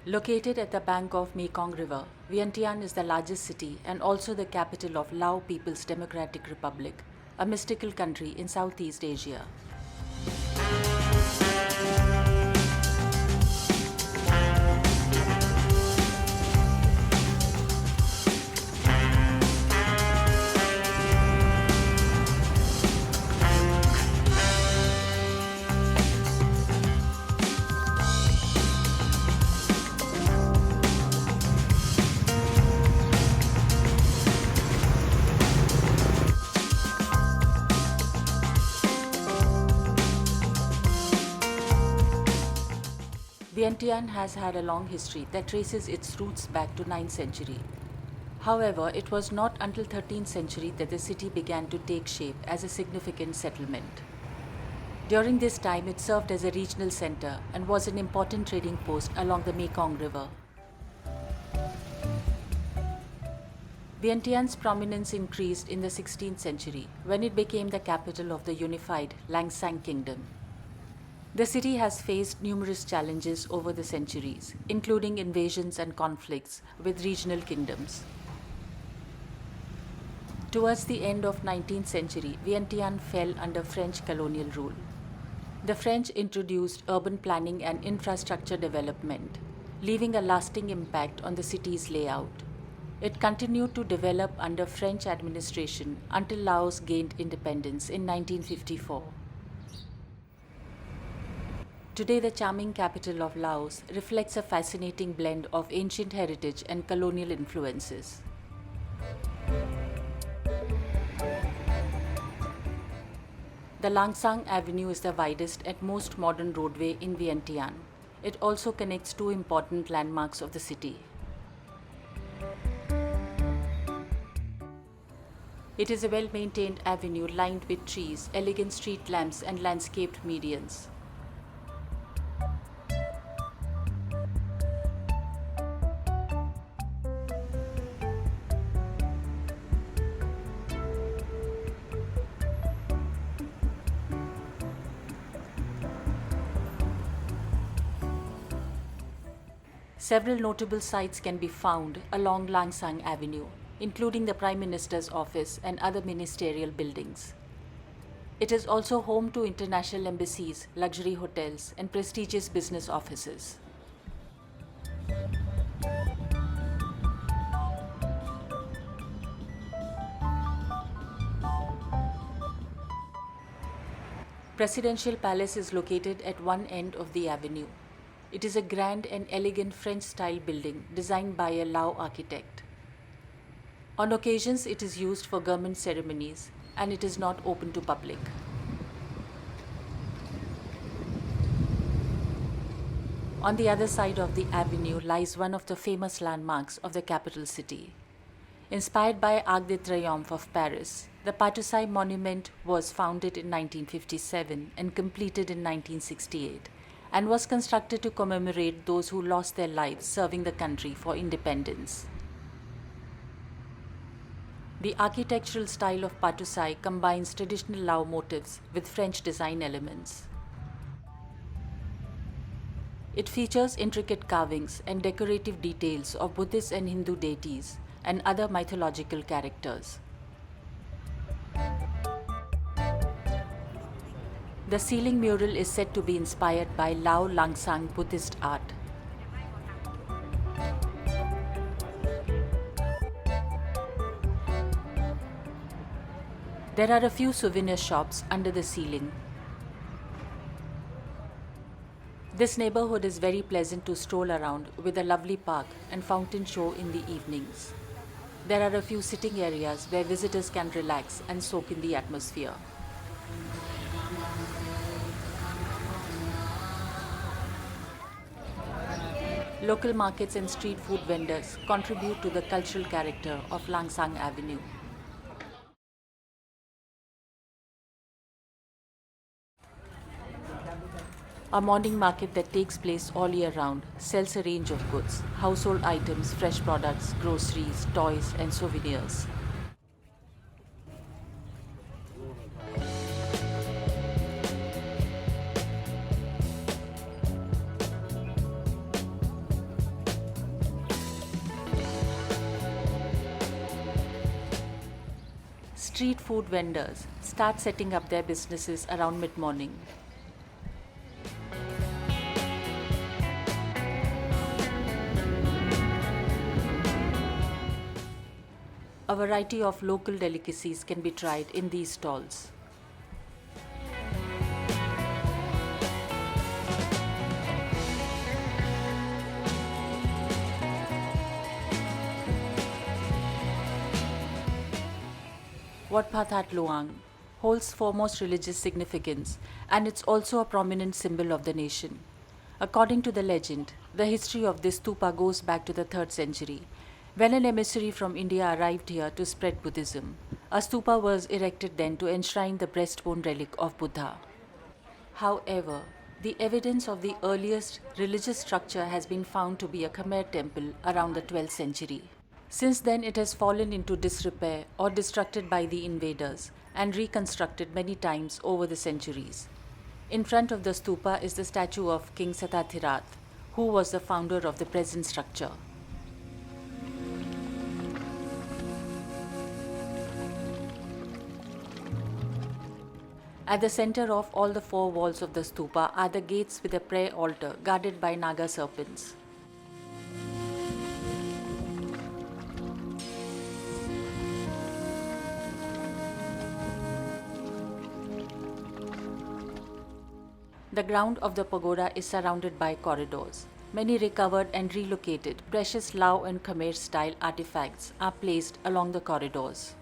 Located at the bank of Mekong River, Vientiane is the largest city and also the capital of Laos People's Democratic Republic, a mystical country in Southeast Asia. Vientiane has had a long history that traces its roots back to 9th century. However, it was not until 13th century that the city began to take shape as a significant settlement. During this time, it served as a regional center and was an important trading post along the Mekong River. Vientiane's prominence increased in the 16th century when it became the capital of the unified Langsang Kingdom. The city has faced numerous challenges over the centuries, including invasions and conflicts with regional kingdoms. Towards the end of 19th century, Vientiane fell under French colonial rule. The French introduced urban planning and infrastructure development, leaving a lasting impact on the city's layout. It continued to develop under French administration until Laos gained independence in 1954. Today, the charming capital of Laos reflects a fascinating blend of ancient heritage and colonial influences. The Langsang Avenue is the widest and most modern roadway in Vientiane. It also connects two important landmarks of the city. It is a well-maintained avenue lined with trees, elegant street lamps, and landscaped medians. Several notable sites can be found along Langsang Avenue, including the Prime Minister's office and other ministerial buildings. It is also home to international embassies, luxury hotels, and prestigious business offices. Presidential Palace is located at one end of the avenue. It is a grand and elegant French-style building designed by a Lao architect. On occasions, it is used for government ceremonies and it is not open to public. On the other side of the avenue lies one of the famous landmarks of the capital city. Inspired by Arc de Triomphe of Paris, the Patuxai Monument was founded in 1957 and completed in 1968. And was constructed to commemorate those who lost their lives serving the country for independence. The architectural style of Patuxai combines traditional Lao motifs with French design elements. It features intricate carvings and decorative details of Buddhist and Hindu deities and other mythological characters. The ceiling mural is said to be inspired by Lao Langsang Buddhist art. There are a few souvenir shops under the ceiling. This neighborhood is very pleasant to stroll around with a lovely park and fountain show in the evenings. There are a few sitting areas where visitors can relax and soak in the atmosphere. Local markets and street food vendors contribute to the cultural character of Langsang Avenue. A morning market that takes place all year round sells a range of goods, household items, fresh products, groceries, toys, and souvenirs. street food vendors start setting up their businesses around mid-morning. A variety of local delicacies can be tried in these stalls. Wat Pha That Luang holds foremost religious significance, and it's also a prominent symbol of the nation. According to the legend, the history of this stupa goes back to the 3rd century, when an emissary from India arrived here to spread Buddhism. A stupa was erected then to enshrine the breastbone relic of Buddha. However, the evidence of the earliest religious structure has been found to be a Khmer temple around the 12th century. Since then, it has fallen into disrepair or destructed by the invaders and reconstructed many times over the centuries. In front of the stupa is the statue of King Satathirat, who was the founder of the present structure. At the center of all the 4 walls of the stupa are the gates with a prayer altar guarded by Naga serpents. The ground of the pagoda is surrounded by corridors. Many recovered and relocated precious Lao and Khmer style artifacts are placed along the corridors.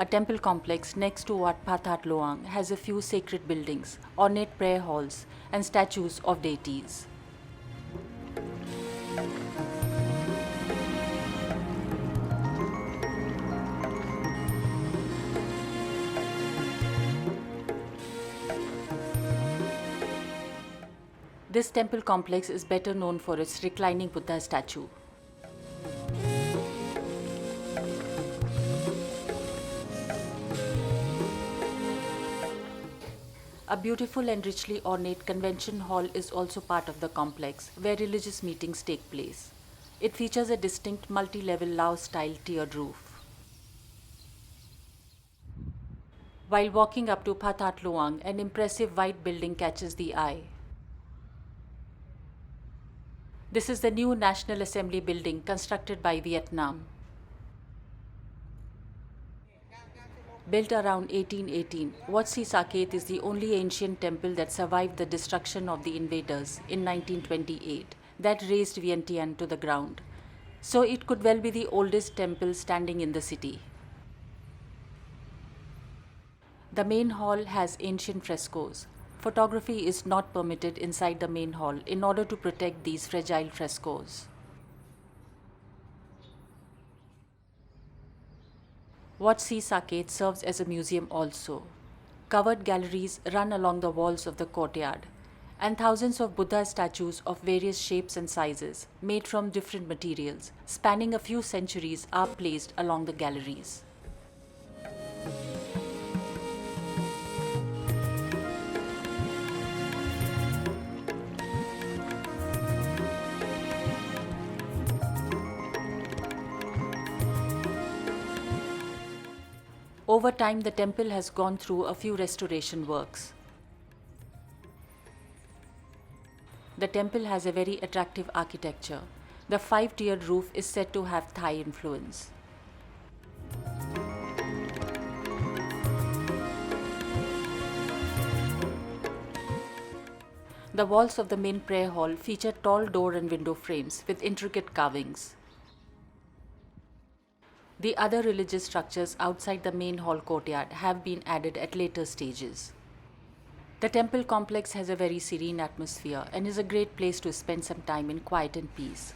A temple complex next to Wat Pha That Luang has a few sacred buildings, ornate prayer halls, and statues of deities. This temple complex is better known for its reclining Buddha statue. A beautiful and richly ornate convention hall is also part of the complex, where religious meetings take place. It features a distinct multi-level Laos-style tiered roof. While walking up to Pha That Luang, an impressive white building catches the eye. This is the new National Assembly building constructed by Vietnam. Built around 1818, Wat Sisaket is the only ancient temple that survived the destruction of the invaders in 1928 that razed Vientiane to the ground. So it could well be the oldest temple standing in the city. The main hall has ancient frescoes. Photography is not permitted inside the main hall in order to protect these fragile frescoes. Wat Sisaket serves as a museum also. Covered galleries run along the walls of the courtyard, and thousands of Buddha statues of various shapes and sizes, made from different materials, spanning a few centuries, are placed along the galleries. Over time, the temple has gone through a few restoration works. The temple has a very attractive architecture. The 5-tiered roof is said to have Thai influence. The walls of the main prayer hall feature tall door and window frames with intricate carvings. The other religious structures outside the main hall courtyard have been added at later stages. The temple complex has a very serene atmosphere and is a great place to spend some time in quiet and peace.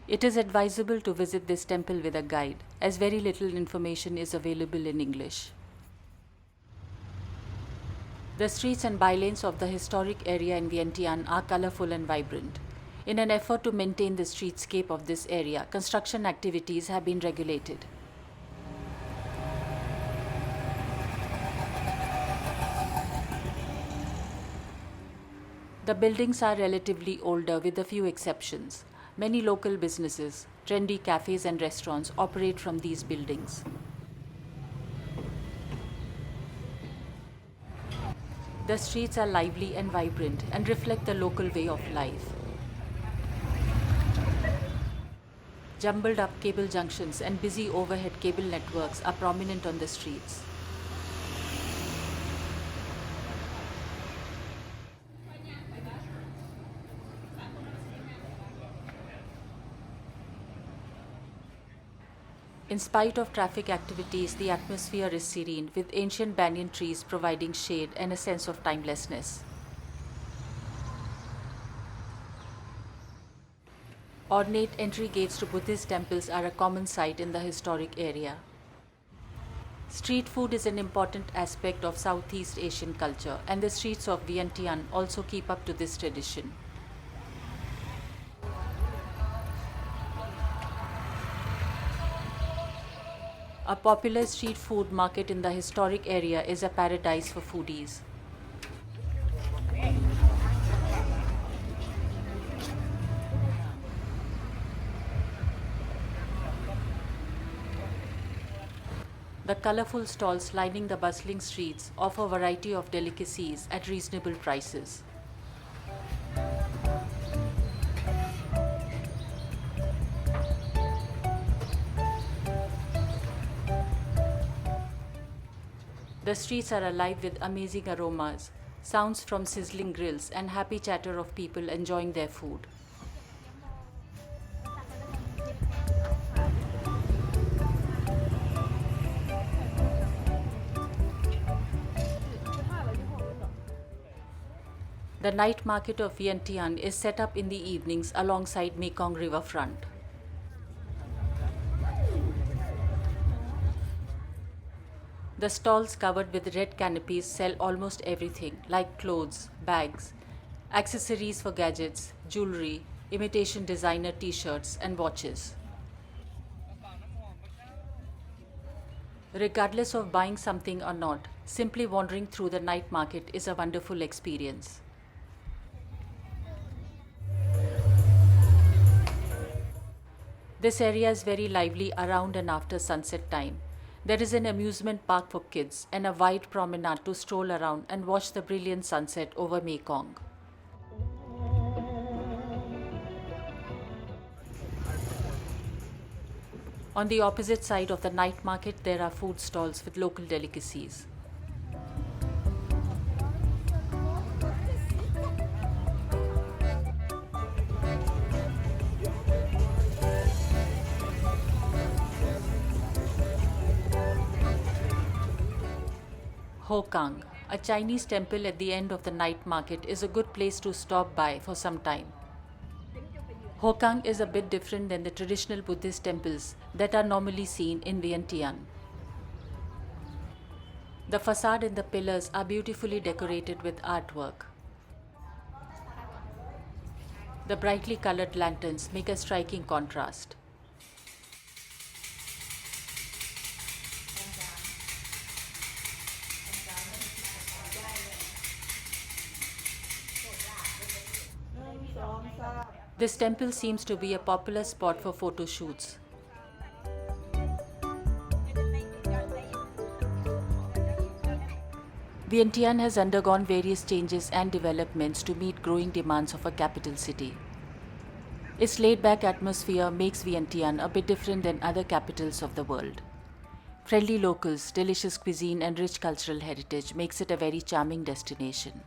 It is advisable to visit this temple with a guide, as very little information is available in English. The streets and bylanes of the historic area in Vientiane are colorful and vibrant. In an effort to maintain the streetscape of this area, construction activities have been regulated. The buildings are relatively older with a few exceptions. Many local businesses, trendy cafes and restaurants operate from these buildings. The streets are lively and vibrant and reflect the local way of life. Jumbled up cable junctions and busy overhead cable networks are prominent on the streets. In spite of traffic activities, the atmosphere is serene, with ancient banyan trees providing shade and a sense of timelessness. Ornate entry gates to Buddhist temples are a common sight in the historic area. Street food is an important aspect of Southeast Asian culture, and the streets of Vientiane also keep up to this tradition. A popular street food market in the historic area is a paradise for foodies. The colorful stalls lining the bustling streets offer a variety of delicacies at reasonable prices. The streets are alive with amazing aromas, sounds from sizzling grills, and happy chatter of people enjoying their food. The night market of Vientiane is set up in the evenings alongside Mekong River front. The stalls covered with red canopies sell almost everything like clothes, bags, accessories for gadgets, jewelry, imitation designer t-shirts and watches. Regardless of buying something or not, simply wandering through the night market is a wonderful experience. This area is very lively around and after sunset time. There is an amusement park for kids and a wide promenade to stroll around and watch the brilliant sunset over Mekong. On the opposite side of the night market, there are food stalls with local delicacies. Hotang, a Chinese temple at the end of the night market, is a good place to stop by for some time. Hotang is a bit different than the traditional Buddhist temples that are normally seen in Vientiane. The facade and the pillars are beautifully decorated with artwork. The brightly colored lanterns make a striking contrast. This temple seems to be a popular spot for photo shoots. Vientiane has undergone various changes and developments to meet growing demands of a capital city. Its laid-back atmosphere makes Vientiane a bit different than other capitals of the world. Friendly locals, delicious cuisine and rich cultural heritage makes it a very charming destination.